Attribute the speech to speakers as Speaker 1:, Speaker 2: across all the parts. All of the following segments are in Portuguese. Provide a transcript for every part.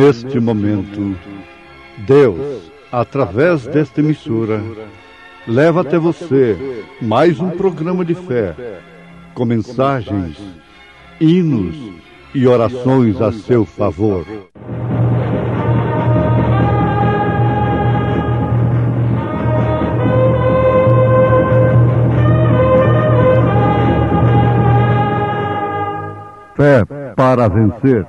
Speaker 1: Neste momento, Deus, através desta emissora, leva até você mais um programa de fé, com mensagens, hinos e orações a seu favor. Fé para vencer.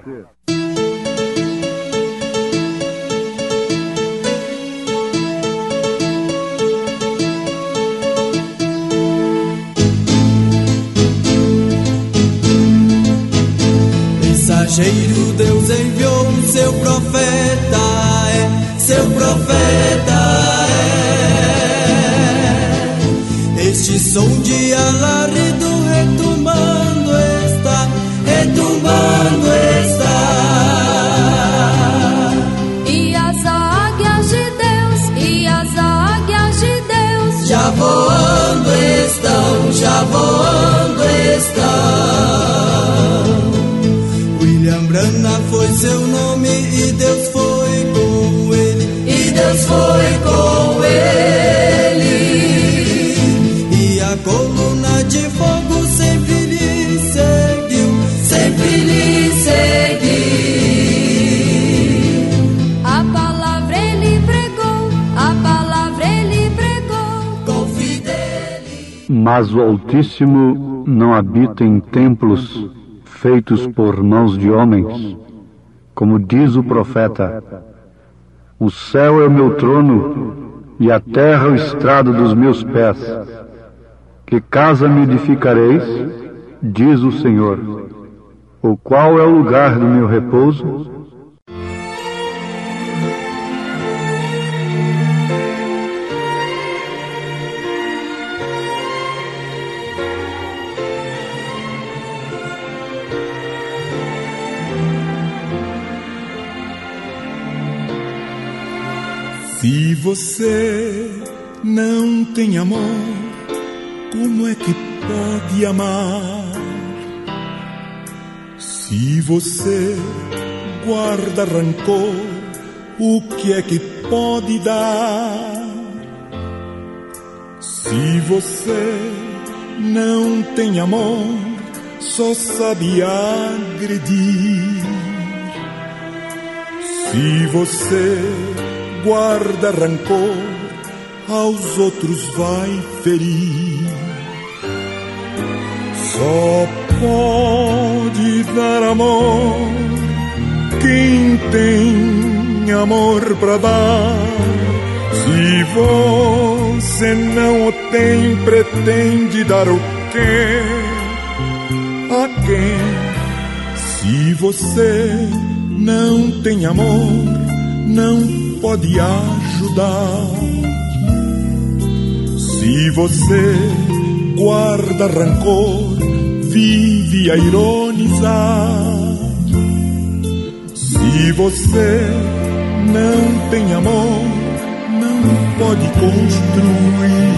Speaker 2: Mensageiro, Deus enviou seu profeta, seu profeta Este som de alarido retumbando está, retumbando está.
Speaker 3: E as águias de Deus, e as águias de Deus
Speaker 2: já voando estão, já voando estão. William Branham foi seu nome e Deus foi com ele, e Deus foi com ele. E a coluna de fogo sempre lhe seguiu, sempre lhe seguiu.
Speaker 3: A palavra ele pregou, a palavra ele pregou
Speaker 2: com fidelidade.
Speaker 1: Mas o Altíssimo não habita em templos feitos por mãos de homens, como diz o profeta: o céu é o meu trono e a terra o estrado dos meus pés. Que casa me edificareis, diz o Senhor, o qual é o lugar do meu repouso?
Speaker 4: Se você não tem amor, como é que pode amar? Se você guarda rancor, o que é que pode dar? Se você não tem amor, só sabe agredir. Se você guarda rancor, aos outros vai ferir. Só pode dar amor quem tem amor pra dar. Se você não o tem, pretende dar o quê? A quem? Se você não tem amor, não pode ajudar. Se você guarda rancor, vive a ironizar. Se você não tem amor, não pode construir.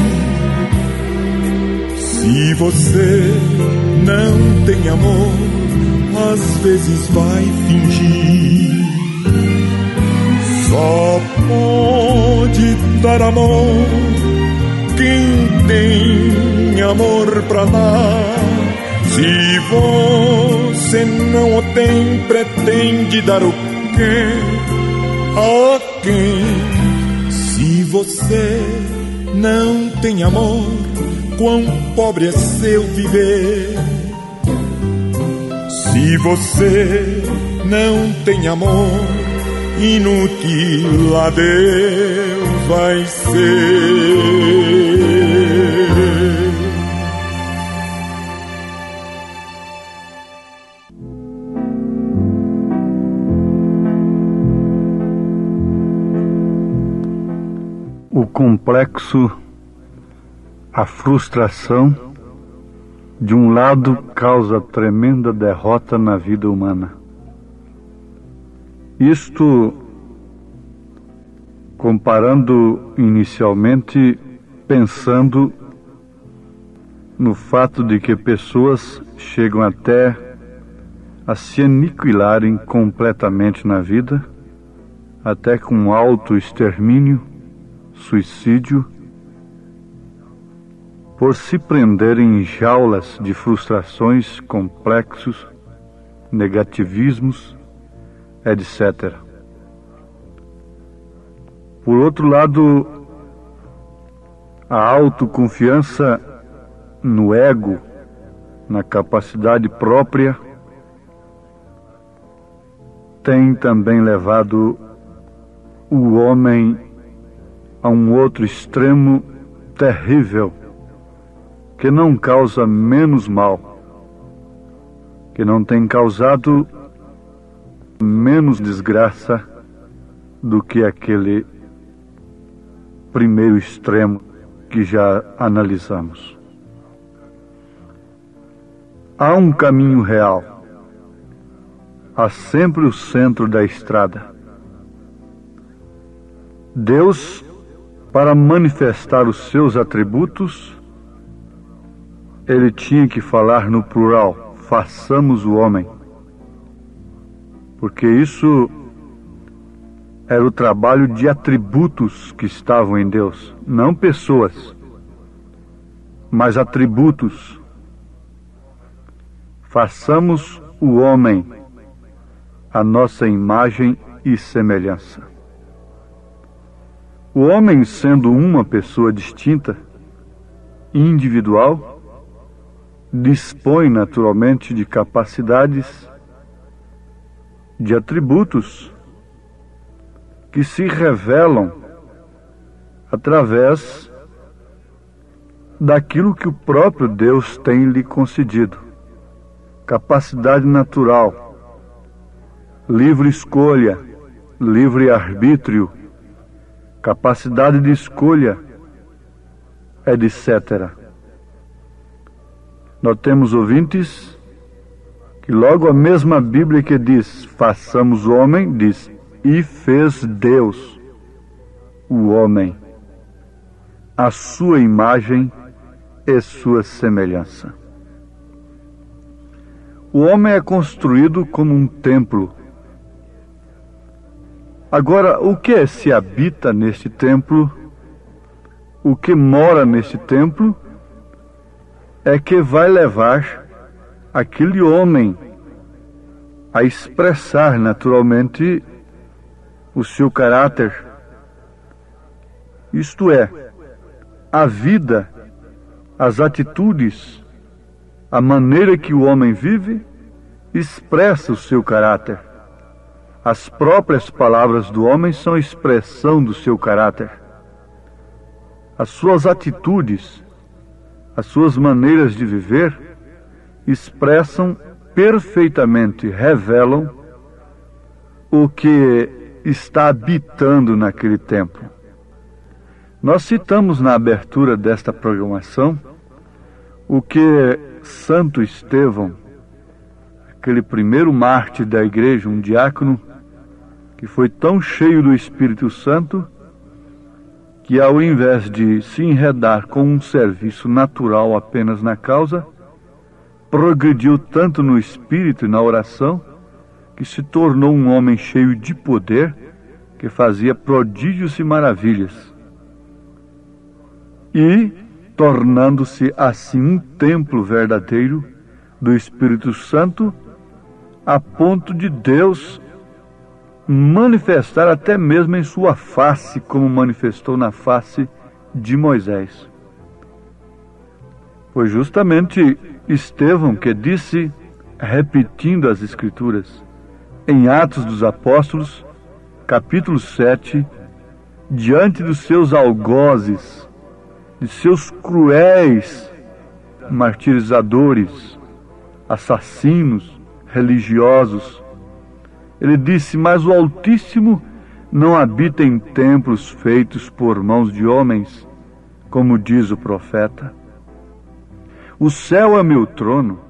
Speaker 4: Se você não tem amor, às vezes vai fingir. Só pode dar amor quem tem amor pra dar. Se você não o tem, pretende dar o quê? A quem? Se você não tem amor, quão pobre é seu viver. Se você não tem amor, inútil a Deus vai ser.
Speaker 1: O complexo, a frustração, de um lado causa tremenda derrota na vida humana. Isto, comparando inicialmente, pensando no fato de que pessoas chegam até a se aniquilarem completamente na vida, até com autoextermínio, suicídio, por se prender em jaulas de frustrações, complexos, negativismos, etc. Por outro lado, a autoconfiança no ego, na capacidade própria, tem também levado o homem a um outro extremo terrível, que não causa menos mal, que não tem causado menos desgraça do que aquele primeiro extremo que já analisamos. Há um caminho real, há sempre o centro da estrada. Deus, para manifestar os seus atributos, ele tinha que falar no plural, façamos o homem. Porque isso era o trabalho de atributos que estavam em Deus, não pessoas, mas atributos. Façamos o homem a nossa imagem e semelhança. O homem, sendo uma pessoa distinta, individual, dispõe naturalmente de capacidades, de atributos que se revelam através daquilo que o próprio Deus tem lhe concedido. Capacidade natural, livre escolha, livre arbítrio, capacidade de escolha, etc. Nós temos ouvintes que logo a mesma Bíblia que diz, façamos o homem, diz, e fez Deus o homem, a sua imagem e sua semelhança. O homem é construído como um templo. Agora, o que se habita neste templo, o que mora neste templo, é que vai levar aquele homem a expressar naturalmente o seu caráter. Isto é, a vida, as atitudes, a maneira que o homem vive, expressa o seu caráter. As próprias palavras do homem são expressão do seu caráter. As suas atitudes, as suas maneiras de viver, expressam perfeitamente, revelam o que está habitando naquele templo. Nós citamos na abertura desta programação o que Santo Estevão, aquele primeiro mártir da igreja, um diácono, que foi tão cheio do Espírito Santo, que ao invés de se enredar com um serviço natural apenas na causa, progrediu tanto no espírito e na oração, que se tornou um homem cheio de poder, que fazia prodígios e maravilhas. E tornando-se assim um templo verdadeiro do Espírito Santo, a ponto de Deus manifestar até mesmo em sua face, como manifestou na face de Moisés. Foi justamente Estevão que disse, repetindo as Escrituras, em Atos dos Apóstolos, capítulo 7, diante dos seus algozes, de seus cruéis martirizadores, assassinos, religiosos, ele disse, mas o Altíssimo não habita em templos feitos por mãos de homens, como diz o profeta. O céu é meu trono,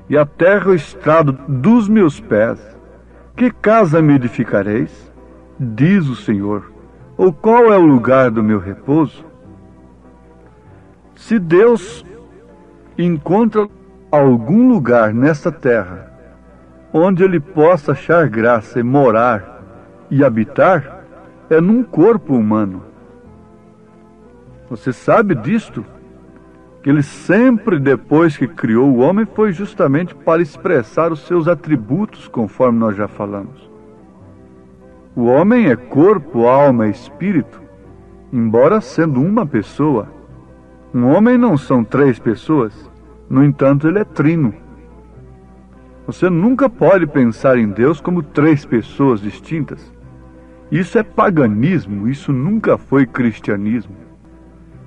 Speaker 1: e a terra o estrado dos meus pés. Que casa me edificareis? Diz o Senhor. Ou qual é o lugar do meu repouso? Se Deus encontra algum lugar nesta terra onde ele possa achar graça e morar e habitar, é num corpo humano. Você sabe disto? Que ele sempre, depois que criou o homem, foi justamente para expressar os seus atributos, conforme nós já falamos. O homem é corpo, alma e espírito, embora sendo uma pessoa. Um homem não são 3 pessoas, no entanto ele é trino. Você nunca pode pensar em Deus como 3 pessoas distintas. Isso é paganismo, isso nunca foi cristianismo.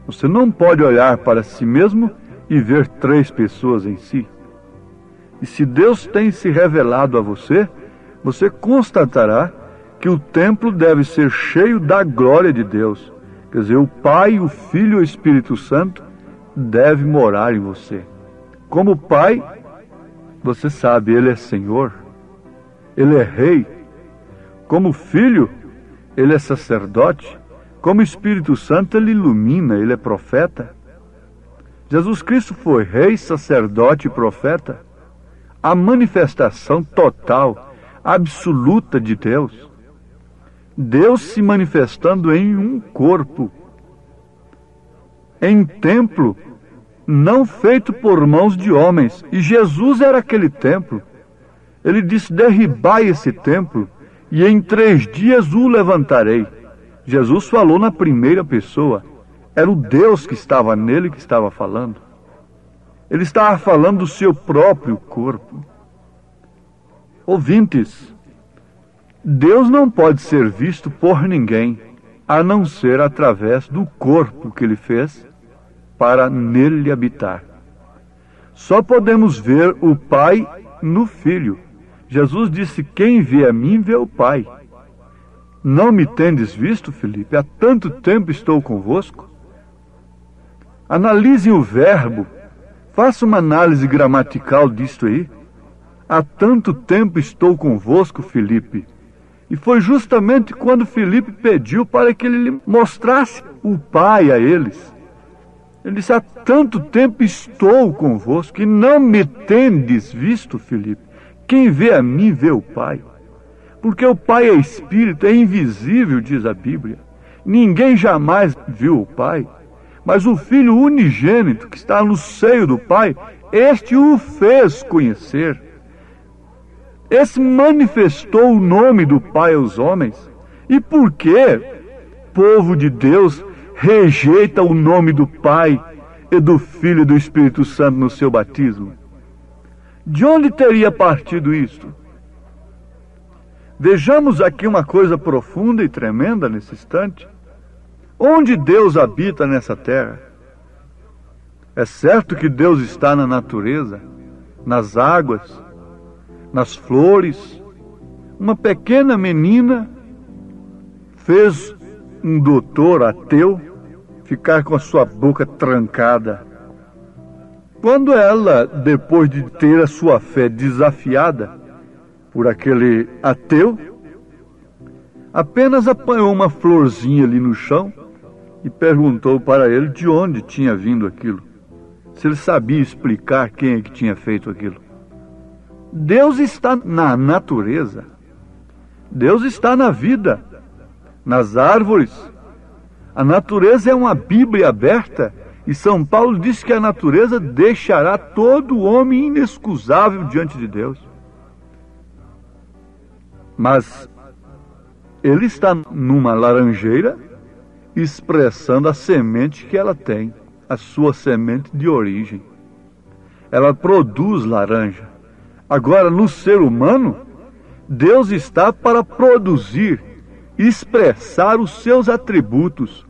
Speaker 1: Você não pode olhar para si mesmo e ver 3 pessoas em si. E se Deus tem se revelado a você, você constatará que o templo deve ser cheio da glória de Deus. Quer dizer, o Pai, o Filho e o Espírito Santo devem morar em você. Como Pai, você sabe, Ele é Senhor, Ele é Rei. Como Filho, Ele é sacerdote. Como Espírito Santo, Ele ilumina, Ele é profeta. Jesus Cristo foi Rei, sacerdote e profeta. A manifestação total, absoluta de Deus. Deus se manifestando em um corpo, em templo, não feito por mãos de homens. E Jesus era aquele templo. Ele disse: derribai esse templo, e em 3 dias o levantarei. Jesus falou na primeira pessoa. Era o Deus que estava nele que estava falando. Ele estava falando do seu próprio corpo. Ouvintes, Deus não pode ser visto por ninguém, a não ser através do corpo que Ele fez para nele habitar. Só podemos ver o Pai no Filho. Jesus disse: quem vê a mim, vê o Pai. Não me tendes visto, Filipe? Há tanto tempo estou convosco. Analisem o verbo. Faça uma análise gramatical disto aí. Há tanto tempo estou convosco, Filipe. E foi justamente quando Filipe pediu para que ele lhe mostrasse o Pai a eles. Ele disse: há tanto tempo estou convosco e não me tendes visto, Filipe. Quem vê a mim, vê o Pai. Porque o Pai é Espírito, é invisível, diz a Bíblia. Ninguém jamais viu o Pai. Mas o Filho unigênito, que está no seio do Pai, este o fez conhecer. Esse manifestou o nome do Pai aos homens. E por que, povo de Deus, rejeita o nome do Pai e do Filho e do Espírito Santo no seu batismo? De onde teria partido isto? Vejamos aqui uma coisa profunda e tremenda nesse instante. Onde Deus habita nessa terra? É certo que Deus está na natureza, nas águas, nas flores. Uma pequena menina fez um doutor ateu ficar com a sua boca trancada. Quando ela, depois de ter a sua fé desafiada por aquele ateu, apenas apanhou uma florzinha ali no chão e perguntou para ele de onde tinha vindo aquilo, se ele sabia explicar quem é que tinha feito aquilo. Deus está na natureza, Deus está na vida, nas árvores. A natureza é uma Bíblia aberta, e São Paulo diz que a natureza deixará todo homem inexcusável diante de Deus. Mas ele está numa laranjeira expressando a semente que ela tem, a sua semente de origem. Ela produz laranja. Agora, no ser humano, Deus está para produzir, expressar os seus atributos: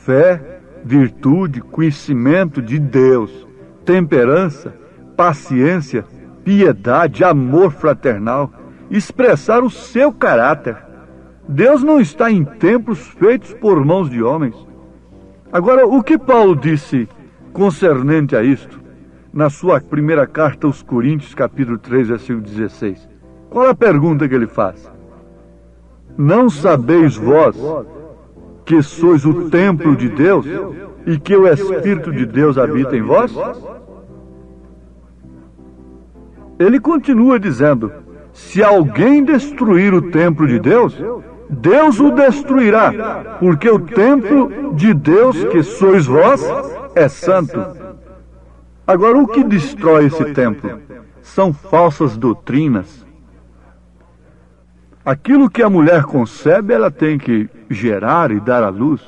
Speaker 1: fé, virtude, conhecimento de Deus, temperança, paciência, piedade, amor fraternal, expressar o seu caráter. Deus não está em templos feitos por mãos de homens. Agora, o que Paulo disse concernente a isto, na sua primeira carta aos Coríntios, capítulo 3, versículo 16? Qual é a pergunta que ele faz? Não sabeis vós que sois o templo de Deus e que o Espírito de Deus habita em vós? Ele continua dizendo: se alguém destruir o templo de Deus, Deus o destruirá, porque o templo de Deus, que sois vós, é santo. Agora, o que destrói esse templo? São falsas doutrinas. Aquilo que a mulher concebe, ela tem que gerar e dar à luz.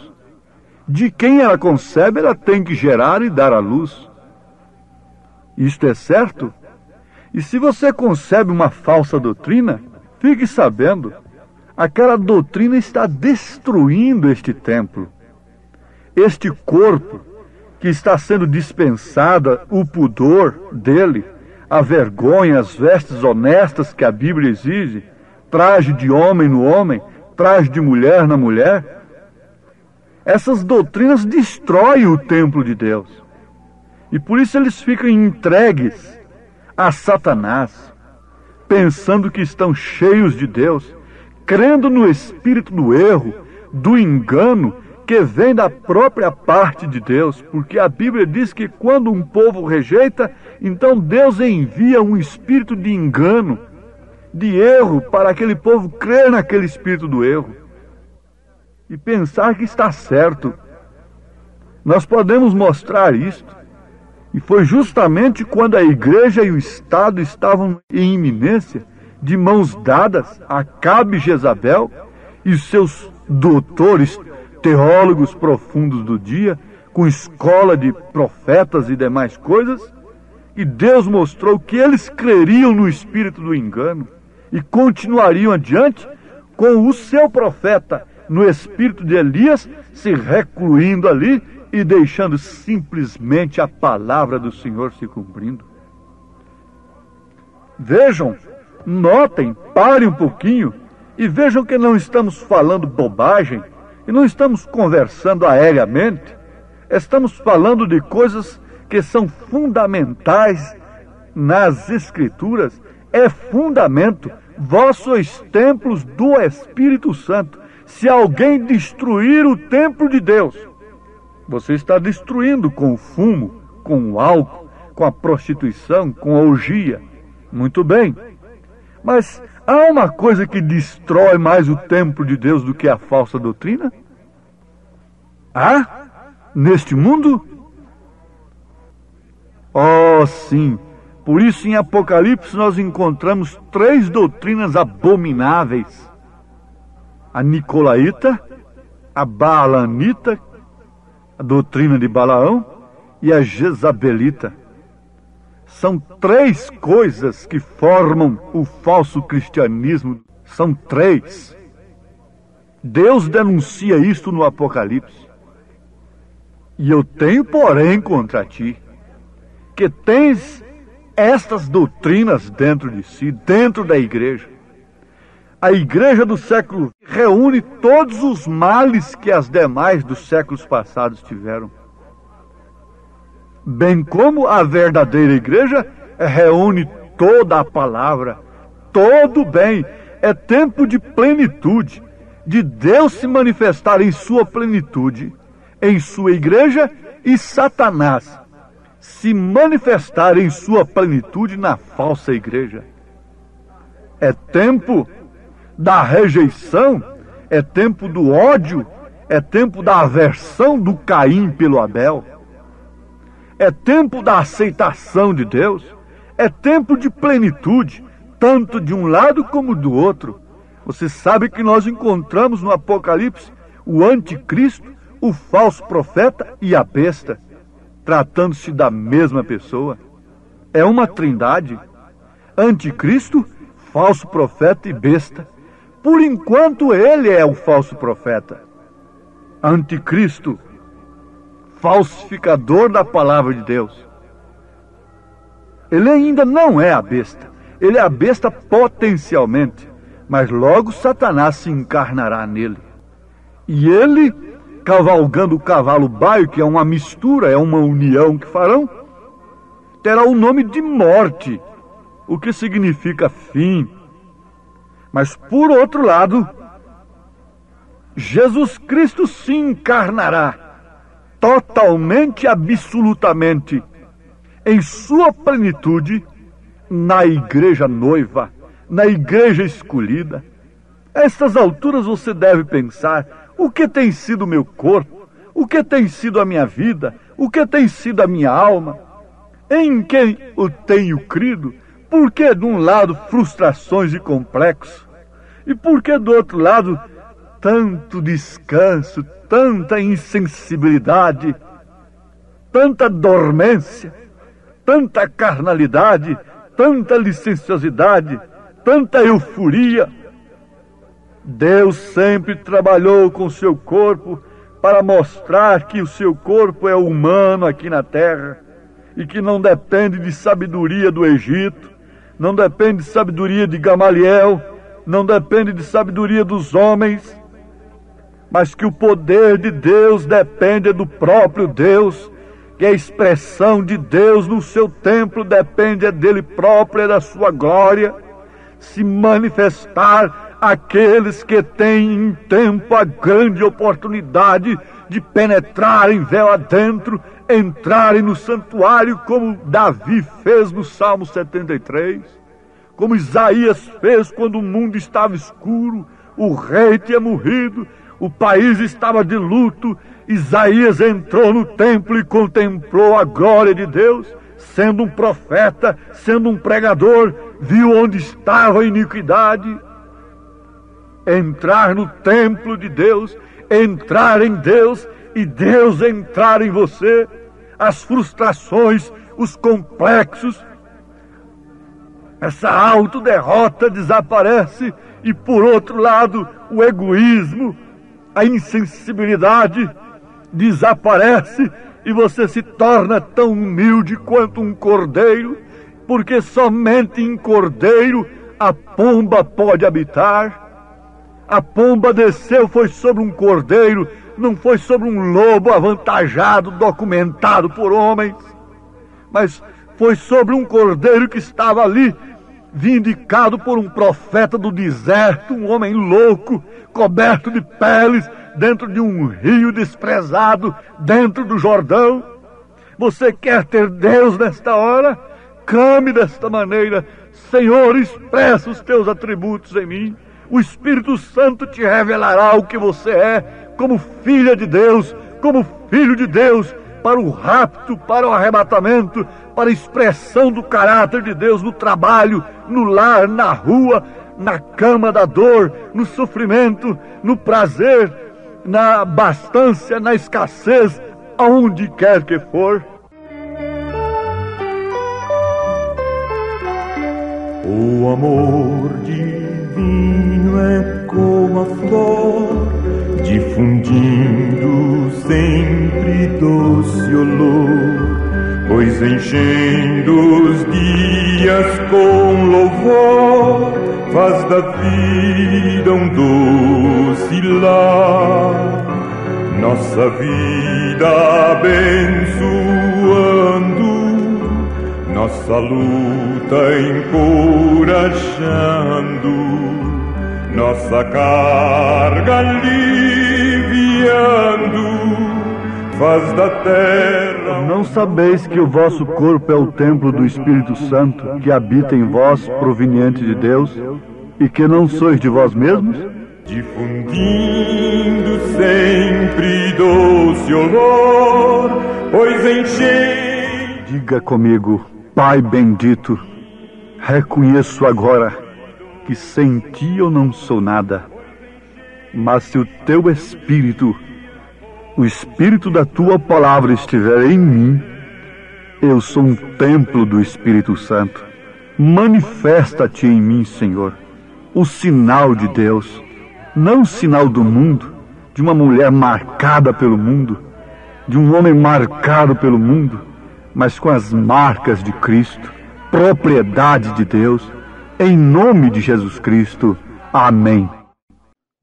Speaker 1: De quem ela concebe, ela tem que gerar e dar à luz. Isto é certo? E se você concebe uma falsa doutrina, fique sabendo, aquela doutrina está destruindo este templo. Este corpo que está sendo dispensada o pudor dele, a vergonha, as vestes honestas que a Bíblia exige, traje de homem no homem, traje de mulher na mulher. Essas doutrinas destroem o templo de Deus. E por isso eles ficam entregues a Satanás, pensando que estão cheios de Deus, crendo no espírito do erro, do engano, que vem da própria parte de Deus, porque a Bíblia diz que quando um povo rejeita, então Deus envia um espírito de engano, de erro, para aquele povo crer naquele espírito do erro e pensar que está certo. Nós podemos mostrar isto, e foi justamente quando a igreja e o Estado estavam em iminência, de mãos dadas, Acabe e Jezabel e seus doutores, teólogos profundos do dia, com escola de profetas e demais coisas, e Deus mostrou que eles creriam no espírito do engano e continuariam adiante com o seu profeta no espírito de Elias, se recluindo ali e deixando simplesmente a palavra do Senhor se cumprindo. Vejam, notem, parem um pouquinho e vejam que não estamos falando bobagem e não estamos conversando aéreamente. Estamos falando de coisas que são fundamentais nas Escrituras. É fundamento. Vós sois templos do Espírito Santo. Se alguém destruir o templo de Deus, você está destruindo com o fumo, com o álcool, com a prostituição, com a orgia. Muito bem. Mas há uma coisa que destrói mais o templo de Deus do que a falsa doutrina? Há? Neste mundo? Oh, sim. Por isso em Apocalipse nós encontramos 3 doutrinas abomináveis. A nicolaíta, a baalanita, a doutrina de Balaão e a jezabelita. São 3 coisas que formam o falso cristianismo. São 3. Deus denuncia isto no Apocalipse. E eu tenho, porém, contra ti, que tens estas doutrinas dentro de si, dentro da igreja. A igreja do século reúne todos os males que as demais dos séculos passados tiveram. Bem como a verdadeira igreja reúne toda a palavra, todo o bem. É tempo de plenitude, de Deus se manifestar em sua plenitude, em sua igreja, e Satanás se manifestar em sua plenitude na falsa igreja. É tempo da rejeição, é tempo do ódio, é tempo da aversão do Caim pelo Abel. É tempo da aceitação de Deus, é tempo de plenitude, tanto de um lado como do outro. Você sabe que nós encontramos no Apocalipse o anticristo, o falso profeta e a besta, tratando-se da mesma pessoa. É uma trindade: anticristo, falso profeta e besta. Por enquanto ele é o falso profeta. Anticristo, falsificador da palavra de Deus. Ele ainda não é a besta. Ele é a besta potencialmente, mas logo Satanás se encarnará nele. E ele, cavalgando o cavalo baio, que é uma mistura, é uma união que farão, terá o nome de morte, o que significa fim. Mas por outro lado, Jesus Cristo se encarnará totalmente, absolutamente, em sua plenitude, na igreja noiva, na igreja escolhida. A estas alturas você deve pensar: o que tem sido o meu corpo? O que tem sido a minha vida? O que tem sido a minha alma? Em quem o tenho crido? Por que de um lado frustrações e complexos? E por que do outro lado tanto descanso, tanta insensibilidade, tanta dormência, tanta carnalidade, tanta licenciosidade, tanta euforia? Deus sempre trabalhou com o seu corpo para mostrar que o seu corpo é humano aqui na terra e que não depende de sabedoria do Egito, não depende de sabedoria de Gamaliel, não depende de sabedoria dos homens, mas que o poder de Deus depende do próprio Deus, que a expressão de Deus no seu templo depende dele próprio e da sua glória, se manifestar àqueles que têm em tempo a grande oportunidade de penetrarem véu adentro, entrarem no santuário, como Davi fez no Salmo 73, como Isaías fez quando o mundo estava escuro, o rei tinha morrido, o país estava de luto. Isaías entrou no templo e contemplou a glória de Deus, sendo um profeta, sendo um pregador, viu onde estava a iniquidade. Entrar no templo de Deus, entrar em Deus e Deus entrar em você, as frustrações, os complexos, essa autoderrota desaparece, e por outro lado o egoísmo, a insensibilidade desaparece e você se torna tão humilde quanto um cordeiro, porque somente em cordeiro a pomba pode habitar. A pomba desceu, foi sobre um cordeiro, não foi sobre um lobo avantajado, documentado por homens, mas foi sobre um cordeiro que estava ali, vindicado por um profeta do deserto, um homem louco, coberto de peles, dentro de um rio desprezado, dentro do Jordão. Você quer ter Deus nesta hora? Clame desta maneira: Senhor, expressa os teus atributos em mim. O Espírito Santo te revelará o que você é, como filha de Deus, como filho de Deus, para o rapto, para o arrebatamento, para a expressão do caráter de Deus no trabalho, no lar, na rua, na cama da dor, no sofrimento, no prazer, na abastância, na escassez, aonde quer que for.
Speaker 4: O amor divino é como a flor, difundindo sempre doce olor, pois enchendo os dias com louvor, faz da vida um doce lar. Nossa vida abençoando, nossa luta encorajando, nossa carga aliviando, faz da terra...
Speaker 1: Não sabeis que o vosso corpo é o templo do Espírito Santo, que habita em vós, proveniente de Deus, e que não sois de vós mesmos?
Speaker 4: Difundindo sempre doce olor, pois enchei...
Speaker 1: Diga comigo: Pai bendito, reconheço agora que sem ti eu não sou nada, mas se o teu Espírito, o Espírito da tua palavra estiver em mim, eu sou um templo do Espírito Santo. Manifesta-te em mim, Senhor, o sinal de Deus, não o sinal do mundo, de uma mulher marcada pelo mundo, de um homem marcado pelo mundo, mas com as marcas de Cristo, propriedade de Deus, em nome de Jesus Cristo. Amém.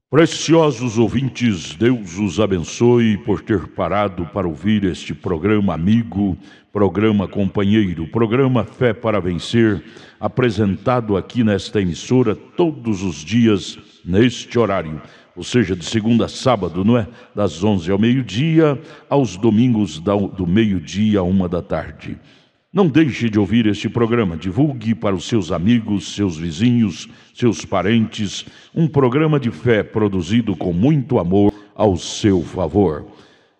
Speaker 5: Preciosos ouvintes, Deus os abençoe por ter parado para ouvir este programa amigo, programa companheiro, programa Fé para Vencer, apresentado aqui nesta emissora todos os dias neste horário, ou seja, de segunda a sábado, não é? Das 11 ao meio-dia, aos domingos do meio-dia à 1 da tarde. Não deixe de ouvir este programa, divulgue para os seus amigos, seus vizinhos, seus parentes, um programa de fé produzido com muito amor ao seu favor.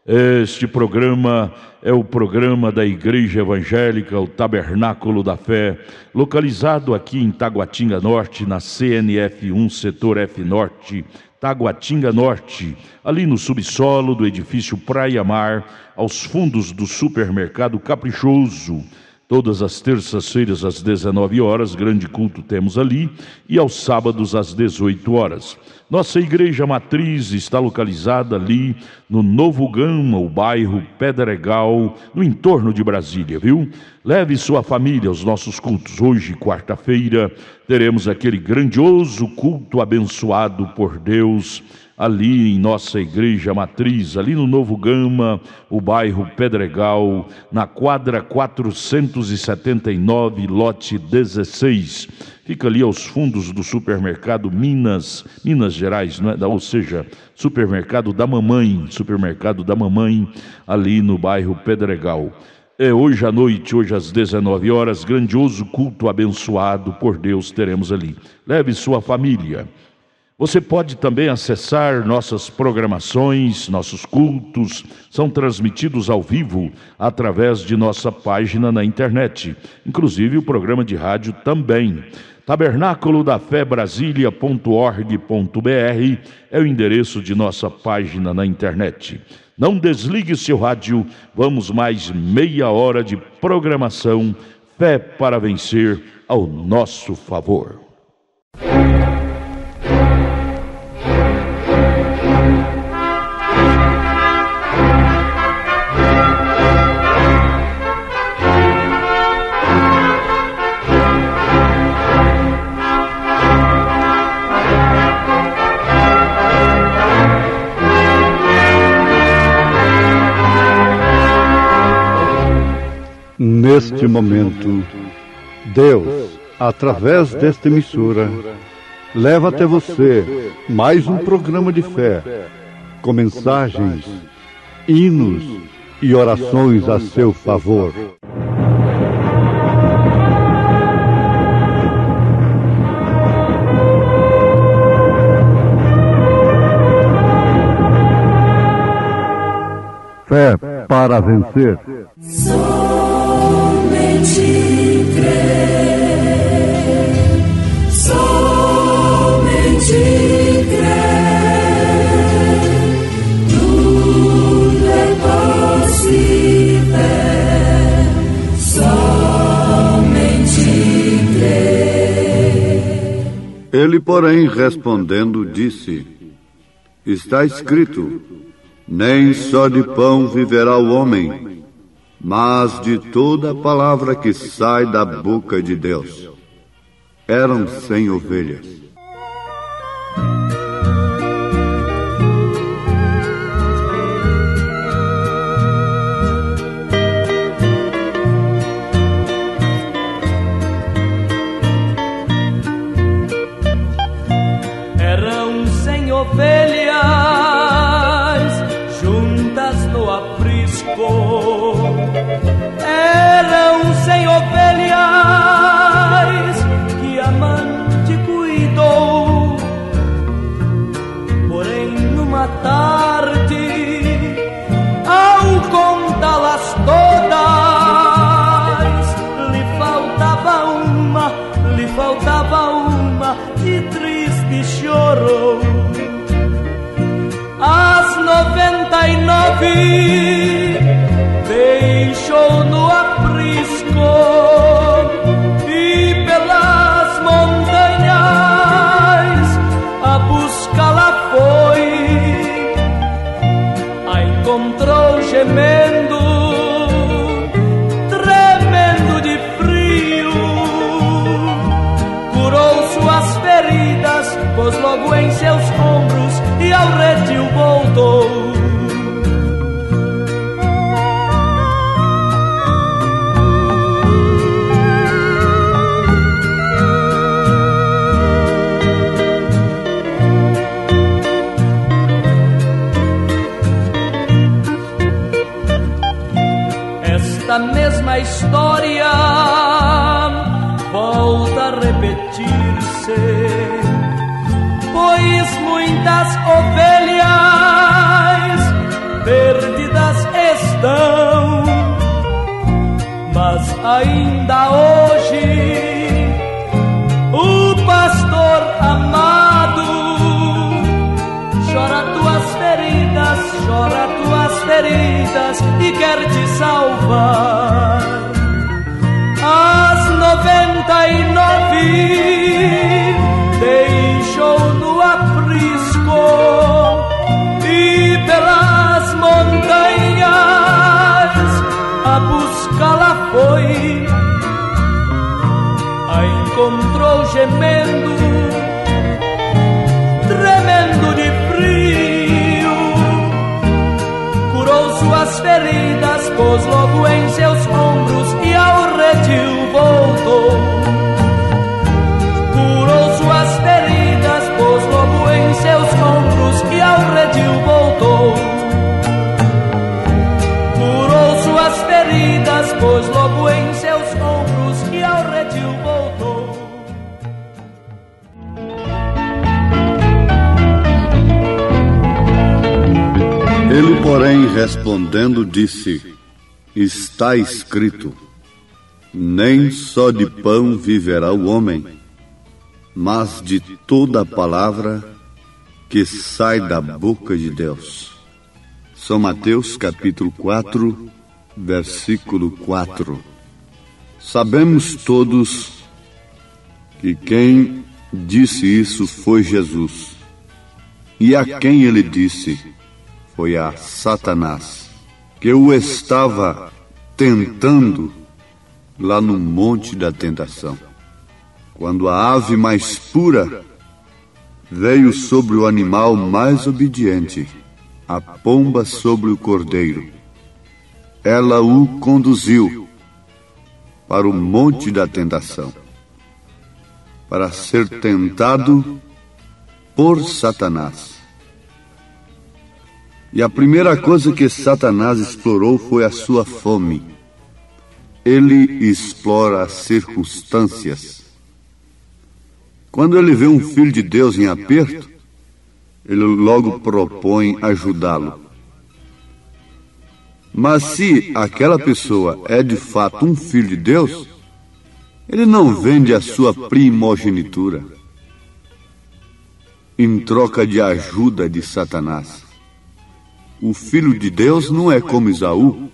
Speaker 5: Este programa é o programa da Igreja Evangélica, o Tabernáculo da Fé, localizado aqui em Taguatinga Norte, na CNF 1, Setor F Norte, Taguatinga Norte, ali no subsolo do edifício Praia Mar, aos fundos do supermercado Caprichoso. Todas as terças-feiras às 19 horas, grande culto temos ali, e aos sábados às 18 horas. Nossa igreja matriz está localizada ali no Novo Gama, o bairro Pedregal, no entorno de Brasília, viu? Leve sua família aos nossos cultos. Hoje, quarta-feira, teremos aquele grandioso culto abençoado por Deus, ali em nossa igreja matriz, ali no Novo Gama, o bairro Pedregal, na quadra 479, lote 16. Fica ali aos fundos do supermercado Minas Gerais, não é? Ou seja, supermercado da mamãe, ali no bairro Pedregal. Hoje à noite, hoje às 19 horas, grandioso culto abençoado por Deus teremos ali. Leve sua família. Você pode também acessar nossas programações, nossos cultos, são transmitidos ao vivo através de nossa página na internet, inclusive o programa de rádio também. Tabernáculo da Fé Brasília.org.br é o endereço de nossa página na internet. Não desligue seu rádio, vamos mais meia hora de programação, Fé para Vencer ao nosso favor.
Speaker 1: Neste momento, Deus, através desta emissora, leva até você mais um programa de fé, com mensagens, hinos e orações a seu favor. Fé para vencer.
Speaker 2: Somente crer, tudo é possível, somente crer.
Speaker 1: Ele, porém, respondendo, disse: está escrito, nem só de pão viverá o homem, mas de toda a palavra que sai da boca de Deus. Eram 100 ovelhas.
Speaker 2: Eram 100 ovelhas juntas no aprisco. Eram 100 ovelhas que amante cuidou.
Speaker 6: esta mesma história volta a repetir-se, pois muitas ovelhas perdidas estão, mas ainda hoje o pastor amado chora tuas feridas e quer te salvar. As 99 deixou no aprisco e pelas montanhas a buscá-la foi. A encontrou gemendo, tremendo de frio, curou suas feridas, pôs logo em seus ombros e ao redil voltou. Curou suas feridas, pôs logo em seus ombros e ao redil voltou. Curou suas feridas, pôs logo em seus ombros e ao redil voltou.
Speaker 1: Ele, porém, respondendo, disse: Está escrito: nem só de pão viverá o homem, mas de toda a palavra que sai da boca de Deus. São Mateus capítulo 4, versículo 4. Sabemos todos que quem disse isso foi Jesus, e a quem ele disse foi a Satanás, que o estava tentando lá no monte da tentação. Quando a ave mais pura veio sobre o animal mais obediente, a pomba sobre o cordeiro, ela o conduziu para o monte da tentação, para ser tentado por Satanás. E a primeira coisa que Satanás explorou foi a sua fome. Ele explora as circunstâncias. Quando ele vê um filho de Deus em aperto, ele logo propõe ajudá-lo. Mas se aquela pessoa é de fato um filho de Deus, ele não vende a sua primogenitura em troca de ajuda de Satanás. O filho de Deus não é como Esaú,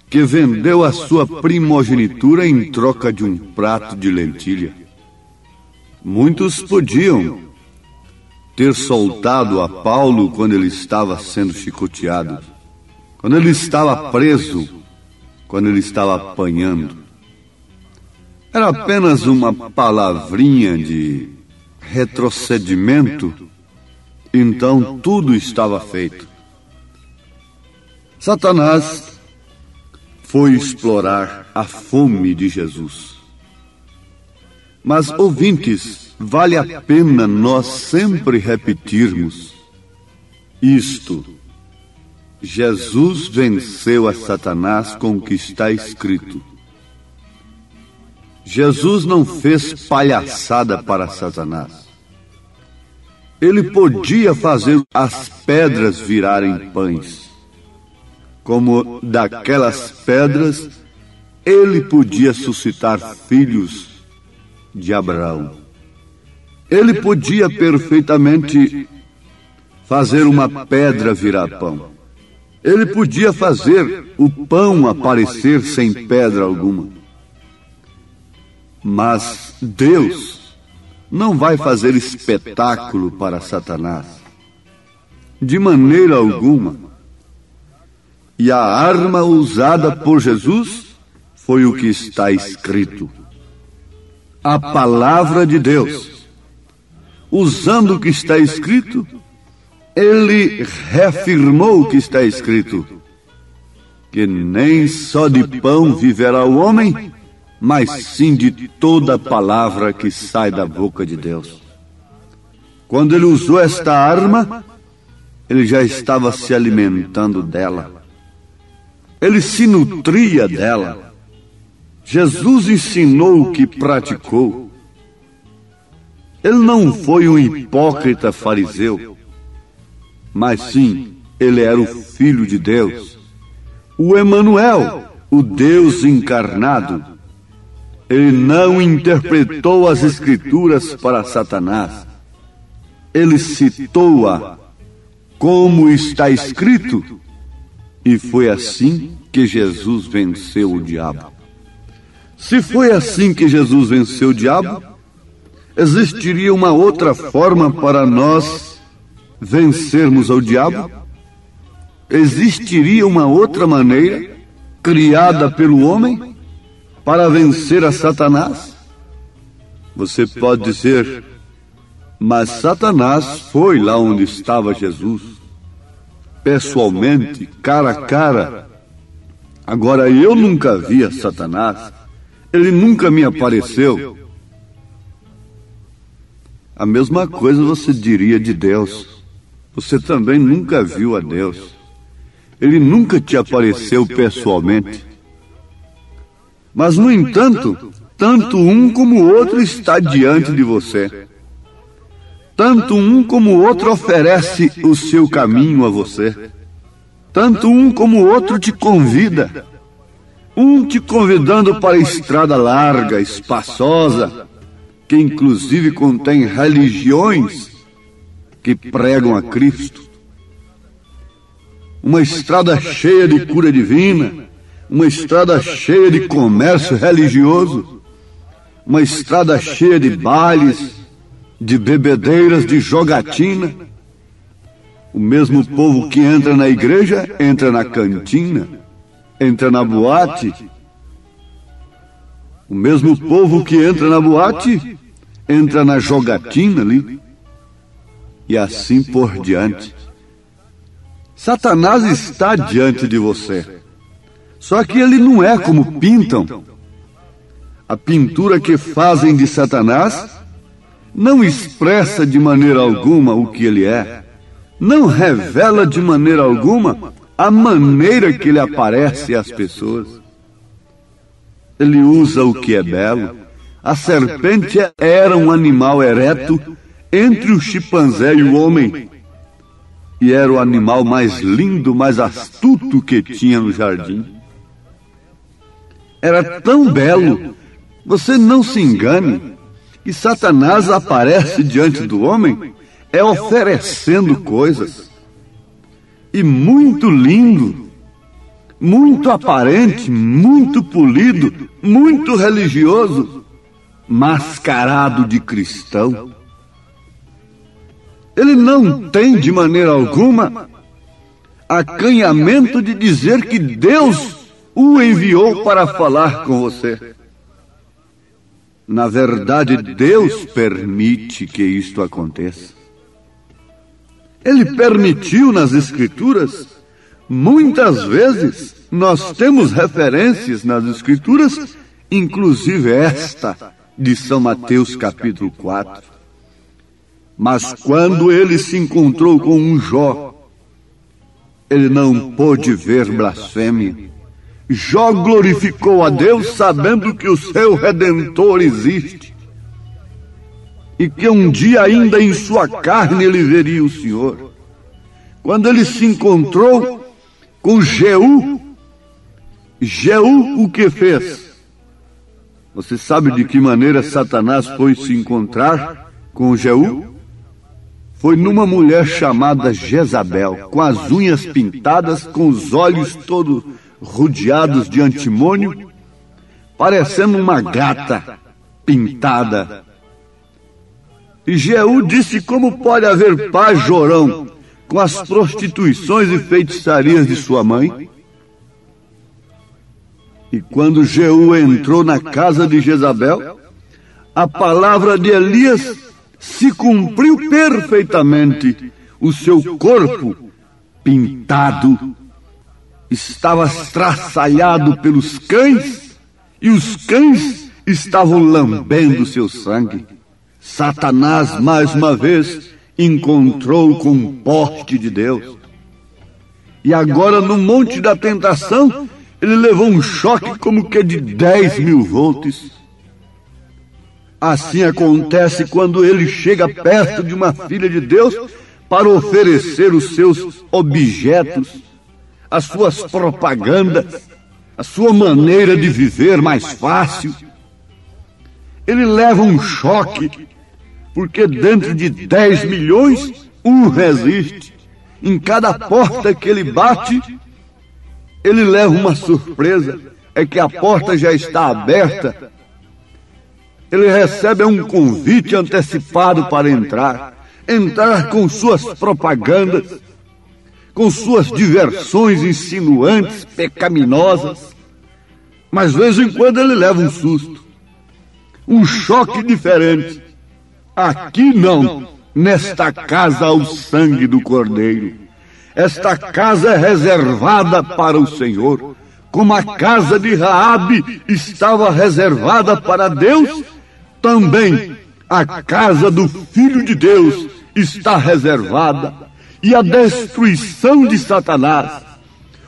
Speaker 1: que vendeu a sua primogenitura em troca de um prato de lentilha. Muitos podiam ter soltado a Paulo quando ele estava sendo chicoteado, quando ele estava preso, quando ele estava apanhando. Era apenas uma palavrinha de retrocedimento, então tudo estava feito. Satanás foi explorar a fome de Jesus. Mas, ouvintes, vale a pena nós sempre repetirmos isto: Jesus venceu a Satanás com o que está escrito. Jesus não fez palhaçada para Satanás. Ele podia fazer as pedras virarem pães. Como daquelas pedras, ele podia suscitar filhos de Abraão. Ele podia perfeitamente fazer uma pedra virar pão. Ele podia fazer o pão aparecer sem pedra alguma. Mas Deus não vai fazer espetáculo para Satanás, de maneira alguma. E a arma usada por Jesus foi o que está escrito: a palavra de Deus. Usando o que está escrito, ele reafirmou o que está escrito: que nem só de pão viverá o homem, mas sim de toda palavra que sai da boca de Deus. Quando ele usou esta arma, ele já estava se alimentando dela. Ele se nutria dela. Jesus ensinou o que praticou. Ele não foi um hipócrita fariseu, mas sim, ele era o Filho de Deus, o Emanuel, o Deus encarnado. Ele não interpretou as Escrituras para Satanás. Ele citou-a como está escrito, e foi assim que Jesus venceu o diabo. Se foi assim que Jesus venceu o diabo, existiria uma outra forma para nós vencermos ao diabo? Existiria uma outra maneira, criada pelo homem, para vencer a Satanás? Você pode dizer, mas Satanás foi lá onde estava Jesus, pessoalmente, cara a cara. Agora eu nunca vi a Satanás, ele nunca me apareceu. A mesma coisa você diria de Deus. Você também nunca viu a Deus. Ele nunca te apareceu pessoalmente. Mas, no entanto, tanto um como o outro está diante de você. Tanto um como o outro oferece o seu caminho a você. Tanto um como o outro te convida. Um te convidando para a estrada larga, espaçosa, que inclusive contém religiões que pregam a Cristo. Uma estrada cheia de cura divina, uma estrada cheia de comércio religioso, uma estrada cheia de bailes, de bebedeiras, de jogatina. O mesmo povo que entra na igreja, entra na cantina, entra na boate. O mesmo povo que entra na boate, entra na jogatina ali, e assim por diante. Satanás está diante de você, só que ele não é como pintam. A pintura que fazem de Satanás não expressa de maneira alguma o que ele é, não revela de maneira alguma a maneira que ele aparece às pessoas. Ele usa o que é belo. A serpente era um animal ereto entre o chimpanzé e o homem, e era o animal mais lindo, mais astuto que tinha no jardim. Era tão belo, você não se engane, que Satanás aparece diante do homem oferecendo coisas, e muito lindo, muito aparente, muito polido, muito religioso, mascarado de cristão. Ele não tem de maneira alguma acanhamento de dizer que Deus o enviou para falar com você. Na verdade, Deus permite que isto aconteça. Ele permitiu nas Escrituras. Muitas vezes nós temos referências nas Escrituras, inclusive esta de São Mateus capítulo 4. Mas quando ele se encontrou com um Jó, ele não pôde ver blasfêmia. Jó glorificou a Deus sabendo que o seu Redentor existe e que um dia ainda em sua carne ele veria o Senhor. Quando ele se encontrou com Jeú, Jeú o que fez? Você sabe de que maneira Satanás foi se encontrar com Jeú? Foi numa mulher chamada Jezabel, com as unhas pintadas, com os olhos todos rodeados de antimônio, parecendo uma gata pintada. E Jeú disse: como pode haver paz, Jorão, com as prostituições e feitiçarias de sua mãe? E quando Jeú entrou na casa de Jezabel, a palavra de Elias se cumpriu perfeitamente. O seu corpo pintado estava estraçalhado pelos cães, e os cães estavam lambendo seu sangue. Satanás, mais uma vez, encontrou com o poste de Deus. E agora, no monte da tentação,
Speaker 7: Ele levou um choque como que de 10.000 volts. Assim acontece quando ele chega perto de uma filha de Deus para oferecer os seus objetos, as suas propagandas, a sua maneira de viver mais fácil. Ele leva um choque, porque dentro de 10 milhões, um resiste. Em cada porta que ele bate, ele leva uma surpresa, é que a porta já está aberta. Ele recebe um convite antecipado para entrar com suas propagandas, com suas diversões insinuantes, pecaminosas. Mas de vez em quando ele leva um susto, um choque diferente. Aqui não, nesta casa há o sangue do Cordeiro. Esta casa é reservada para o Senhor, como a casa de Raabe estava reservada para Deus, também a casa do Filho de Deus está reservada. E a destruição de Satanás,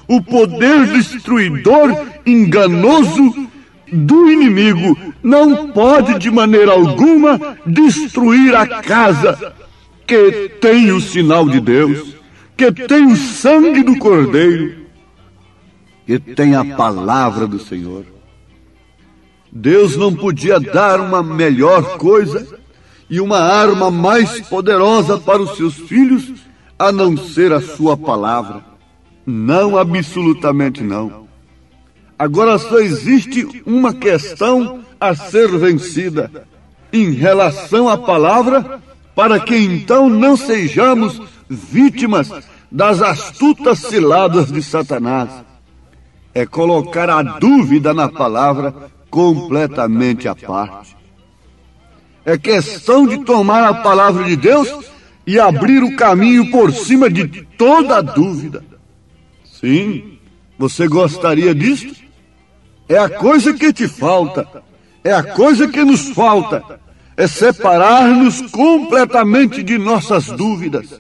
Speaker 7: o poder destruidor enganoso do inimigo, não pode de maneira alguma destruir a casa que tem o sinal de Deus, que tem o sangue do Cordeiro, que tem a palavra do Senhor. Deus não podia dar uma melhor coisa e uma arma mais poderosa para os seus filhos a não ser a sua palavra. Não, absolutamente não. Agora só existe uma questão a ser vencida em relação à palavra, para que então não sejamos vítimas das astutas ciladas de Satanás. É colocar a dúvida na palavra completamente à parte. É questão de tomar a palavra de Deus e abrir o caminho por cima de toda a dúvida. Sim, você gostaria disso? É a coisa que te falta, é a coisa que nos falta, é separar-nos completamente de nossas dúvidas.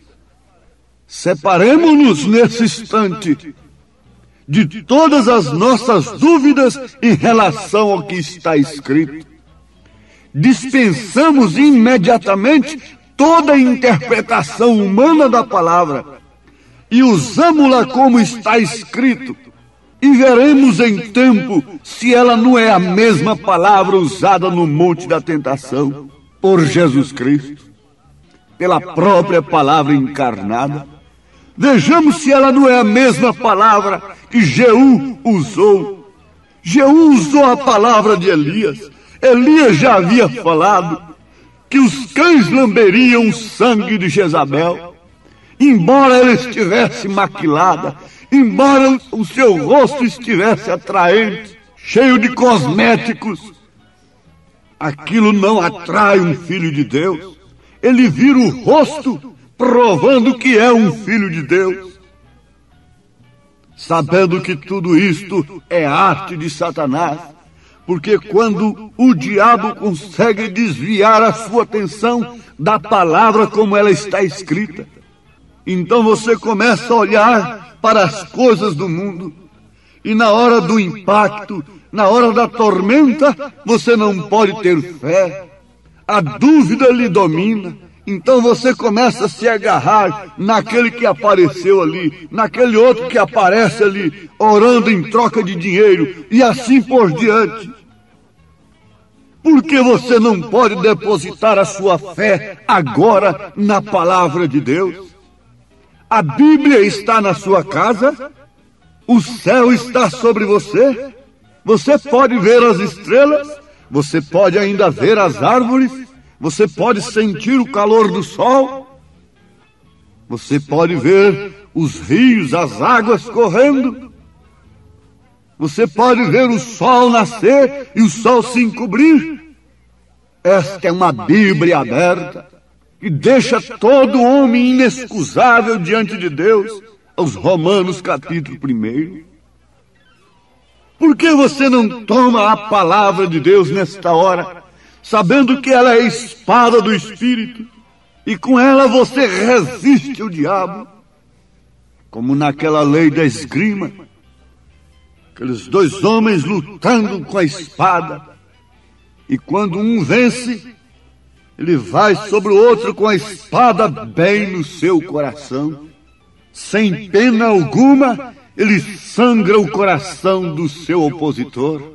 Speaker 7: Separemos-nos nesse instante de todas as nossas dúvidas em relação ao que está escrito. Dispensamos imediatamente toda a interpretação humana da palavra e usamos-la como está escrito, e veremos em tempo se ela não é a mesma palavra usada no Monte da Tentação por Jesus Cristo, pela própria palavra encarnada. Vejamos se ela não é a mesma palavra que Jeú usou. Jeú usou a palavra de Elias. Elias já havia falado que os cães lamberiam o sangue de Jezabel, embora ela estivesse maquilada, embora o seu rosto estivesse atraente, cheio de cosméticos. Aquilo não atrai um filho de Deus. Ele vira o rosto provando que é um filho de Deus, sabendo que tudo isto é arte de Satanás, porque quando o diabo consegue desviar a sua atenção da palavra como ela está escrita, então você começa a olhar para as coisas do mundo, e na hora do impacto, na hora da tormenta, você não pode ter fé, a dúvida lhe domina. Então você começa a se agarrar naquele que apareceu ali, naquele outro que aparece ali, orando em troca de dinheiro, e assim por diante. Por que você não pode depositar a sua fé agora na palavra de Deus? A Bíblia está na sua casa, o céu está sobre você, você pode ver as estrelas, você pode ainda ver as árvores, você pode sentir o calor do sol, você pode ver os rios, as águas correndo, você pode ver o sol nascer e o sol se encobrir. Esta é uma Bíblia aberta que deixa todo homem inexcusável diante de Deus, aos Romanos capítulo 1. Por que você não toma a palavra de Deus nesta hora, sabendo que ela é a espada do Espírito, e com ela você resiste o diabo, como naquela lei da esgrima, aqueles dois homens lutando com a espada, e quando um vence, ele vai sobre o outro com a espada bem no seu coração. Sem pena alguma, ele sangra o coração do seu opositor.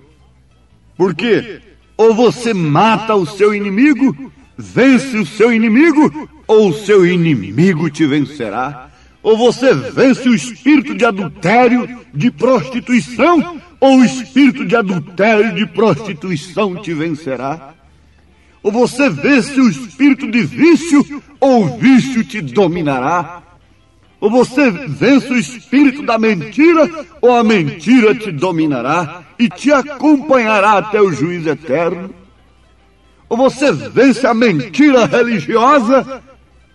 Speaker 7: Por quê? Ou você mata o seu inimigo, vence o seu inimigo, ou o seu inimigo te vencerá. Ou você vence o espírito de adultério, de prostituição, ou o espírito de adultério, de prostituição te vencerá. Ou você vence o espírito de vício, ou o vício te dominará. Ou você vence o espírito da mentira, ou a mentira te dominará e te acompanhará até o juízo eterno. Ou você vence a mentira religiosa,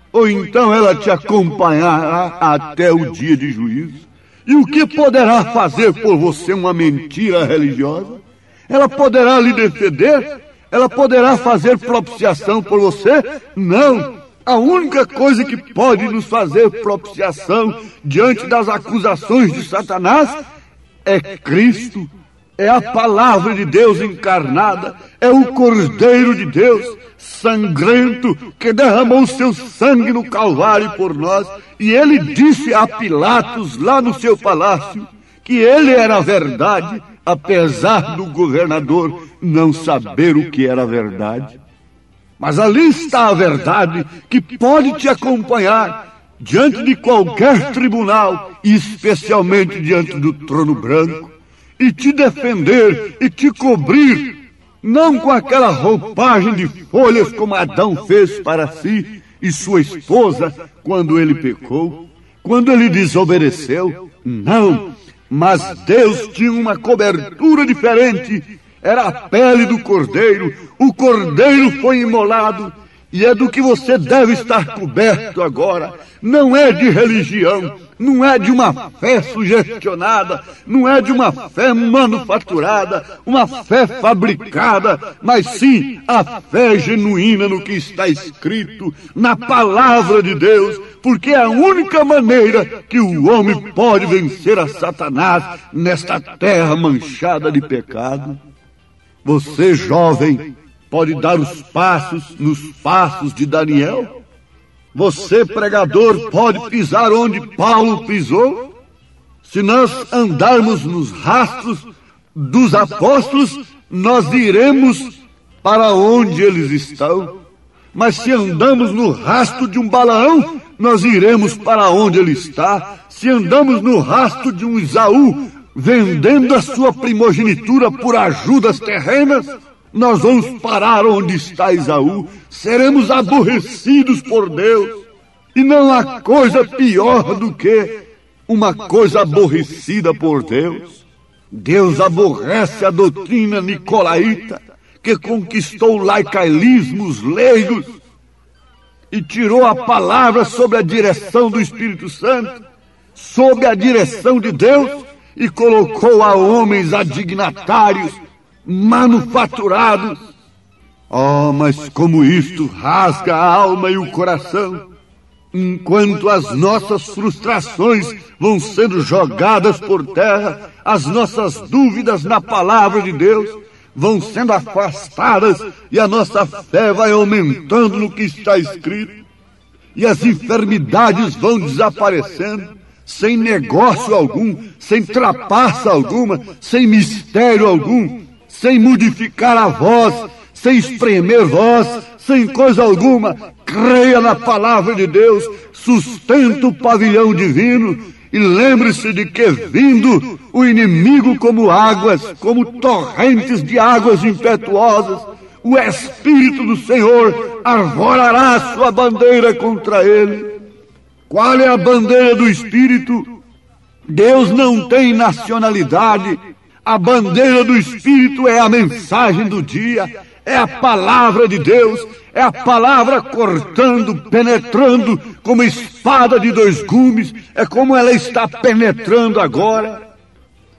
Speaker 7: ou então ela te acompanhará até o dia de juízo. E o que poderá fazer por você uma mentira religiosa? Ela poderá lhe defender? Ela poderá fazer propiciação por você? Não! A única coisa que pode nos fazer propiciação diante das acusações de Satanás é Cristo, é a palavra de Deus encarnada, é o Cordeiro de Deus, sangrento, que derramou seu sangue no Calvário por nós. E ele disse a Pilatos, lá no seu palácio, que ele era a verdade, apesar do governador não saber o que era a verdade. Mas ali está a verdade que pode te acompanhar diante de qualquer tribunal, e especialmente diante do trono branco, e te defender e te cobrir, não com aquela roupagem de folhas como Adão fez para si e sua esposa quando ele pecou, quando ele desobedeceu. Não, mas Deus tinha uma cobertura diferente. Era a pele do cordeiro. O cordeiro foi imolado, e é do que você deve estar coberto agora. Não é de religião, não é de uma fé sugestionada, não é de uma fé manufaturada, uma fé fabricada, mas sim a fé genuína no que está escrito, na palavra de Deus, porque é a única maneira que o homem pode vencer a Satanás nesta terra manchada de pecado. Você, jovem, pode dar os passos nos passos de Daniel? Você, pregador, pode pisar onde Paulo pisou? Se nós andarmos nos rastros dos apóstolos, nós iremos para onde eles estão. Mas se andamos no rastro de um Balaão, nós iremos para onde ele está. Se andamos no rastro de um Esaú, vendendo a sua primogenitura por ajudas terrenas, nós vamos parar onde está Esaú. Seremos aborrecidos por Deus. E não há coisa pior do que uma coisa aborrecida por Deus. Deus aborrece a doutrina nicolaíta, que conquistou o laicaísmo, os leigos, e tirou a palavra sob a direção do Espírito Santo, sob a direção de Deus, e colocou a homens adignatários, manufaturados. Oh, mas como isto rasga a alma e o coração, enquanto as nossas frustrações vão sendo jogadas por terra, as nossas dúvidas na palavra de Deus vão sendo afastadas, e a nossa fé vai aumentando no que está escrito, e as enfermidades vão desaparecendo, sem negócio algum, sem trapaça alguma, sem mistério algum, sem modificar a voz, sem espremer voz, sem coisa alguma. Creia na palavra de Deus, sustenta o pavilhão divino, e lembre-se de que, vindo o inimigo como águas, como torrentes de águas impetuosas, o Espírito do Senhor arvorará a sua bandeira contra ele. Qual é a bandeira do Espírito? Deus não tem nacionalidade. A bandeira do Espírito é a mensagem do dia, é a palavra de Deus, é a palavra cortando, penetrando como espada de dois gumes. É como ela está penetrando agora.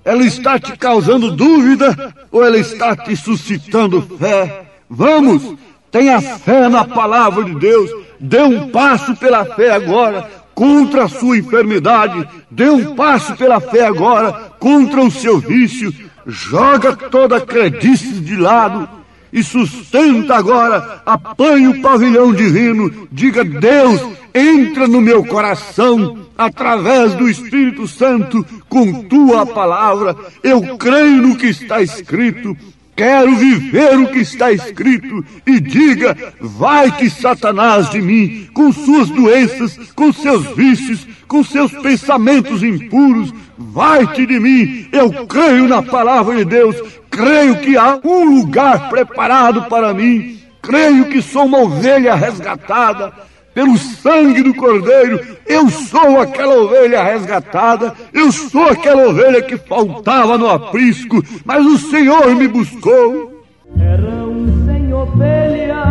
Speaker 7: Ela está te causando dúvida ou ela está te suscitando fé? Vamos, tenha fé na palavra de Deus. Dê um passo pela fé agora. contra a sua enfermidade, dê um passo pela fé agora contra o seu vício, joga toda a credice de lado e sustenta agora, apanhe o pavilhão divino, diga: Deus, entra no meu coração, através do Espírito Santo, com tua palavra, eu creio no que está escrito, quero viver o que está escrito, e diga: vai-te Satanás de mim, com suas doenças, com seus vícios, com seus pensamentos impuros, vai-te de mim, eu creio na palavra de Deus, creio que há um lugar preparado para mim, creio que sou uma ovelha resgatada pelo sangue do Cordeiro, eu sou aquela ovelha resgatada, eu sou aquela ovelha que faltava no aprisco, mas o Senhor me buscou.
Speaker 6: Eram 100 ovelhas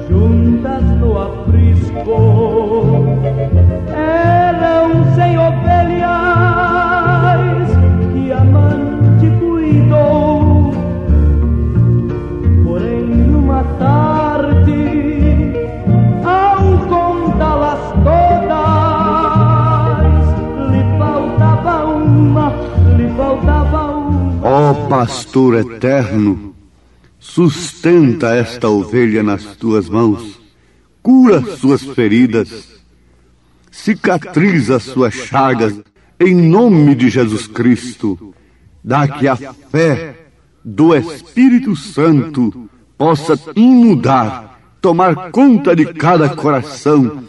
Speaker 6: juntas no aprisco, eram 100 ovelhas que amante cuidou, porém numa tarde, ao contá-las todas, lhe faltava uma.
Speaker 7: Ó pastor eterno, sustenta esta ovelha nas tuas mãos, cura suas feridas, cicatriza suas chagas, em nome de Jesus Cristo, dá que a fé do Espírito Santo possa inundar, tomar conta de cada coração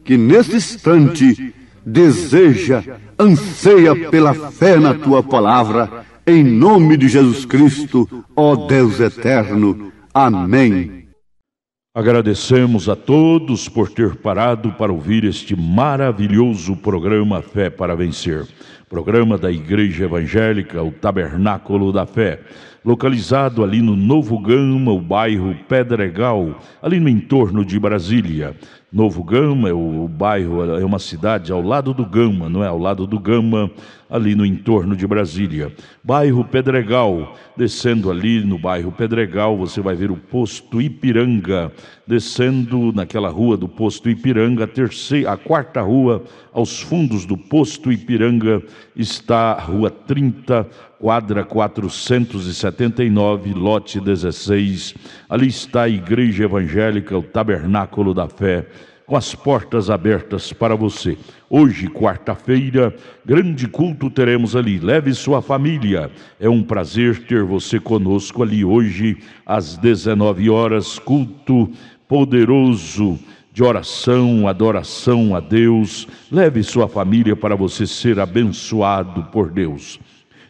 Speaker 7: que nesse instante deseja, anseia pela fé na tua palavra, em nome de Jesus Cristo, ó Deus eterno. Amém.
Speaker 5: Agradecemos a todos por ter parado para ouvir este maravilhoso programa Fé para Vencer. Programa da Igreja Evangélica, o Tabernáculo da Fé, localizado ali no Novo Gama, o bairro Pedregal, ali no entorno de Brasília. Novo Gama é o bairro, é uma cidade ao lado do Gama, não é? Ao lado do Gama, ali no entorno de Brasília. Bairro Pedregal, descendo ali no bairro Pedregal, você vai ver o posto Ipiranga. Descendo naquela rua do posto Ipiranga, a quarta rua, aos fundos do posto Ipiranga, está a rua 30, quadra 479, lote 16. Ali está a Igreja Evangélica, o Tabernáculo da Fé, com as portas abertas para você. Hoje, quarta-feira, grande culto teremos ali. Leve sua família. É um prazer ter você conosco ali hoje, às 19 horas, culto poderoso de oração, adoração a Deus. Leve sua família para você ser abençoado por Deus.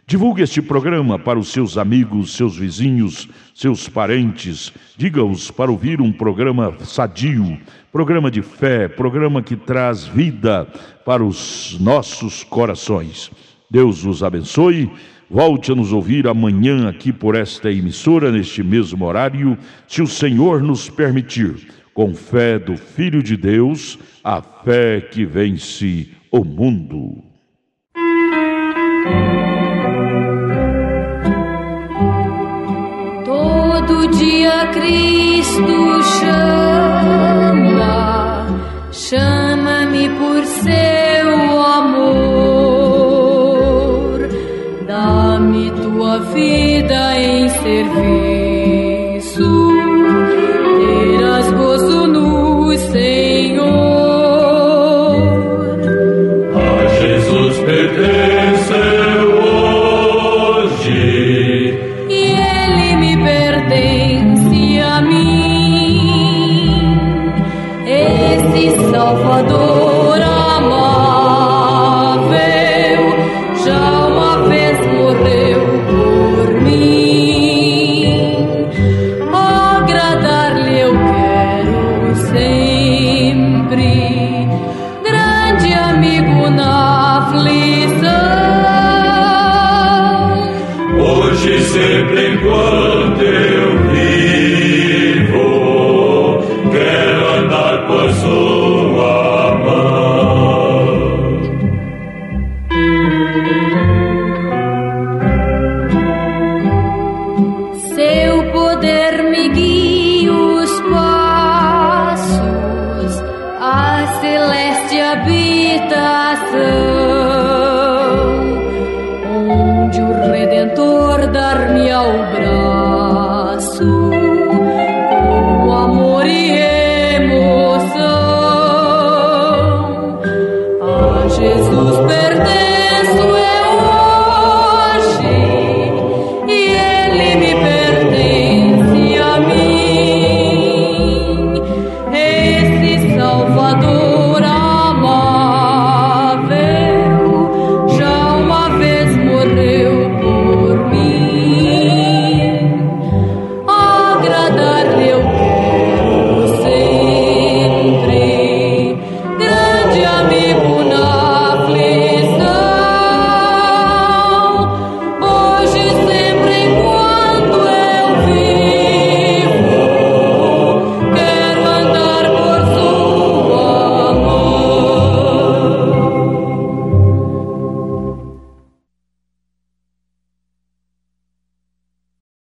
Speaker 5: Divulgue este programa para os seus amigos, seus vizinhos, seus parentes. Diga-os para ouvir um programa sadio, programa de fé, programa que traz vida para os nossos corações. Deus os abençoe. Volte a nos ouvir amanhã aqui por esta emissora, neste mesmo horário, se o Senhor nos permitir. Com fé do Filho de Deus, a fé que vence o mundo.
Speaker 3: Todo dia Cristo chama-me por seu amor, dá-me tua vida em serviço, terás gozo no Senhor.
Speaker 8: A Jesus pertenceu hoje,
Speaker 3: e Ele me pertence a mim, esse Salvador amável já uma vez morreu por mim. Agradar-lhe eu quero sempre, grande amigo na aflição.
Speaker 8: hoje sempre enquanto eu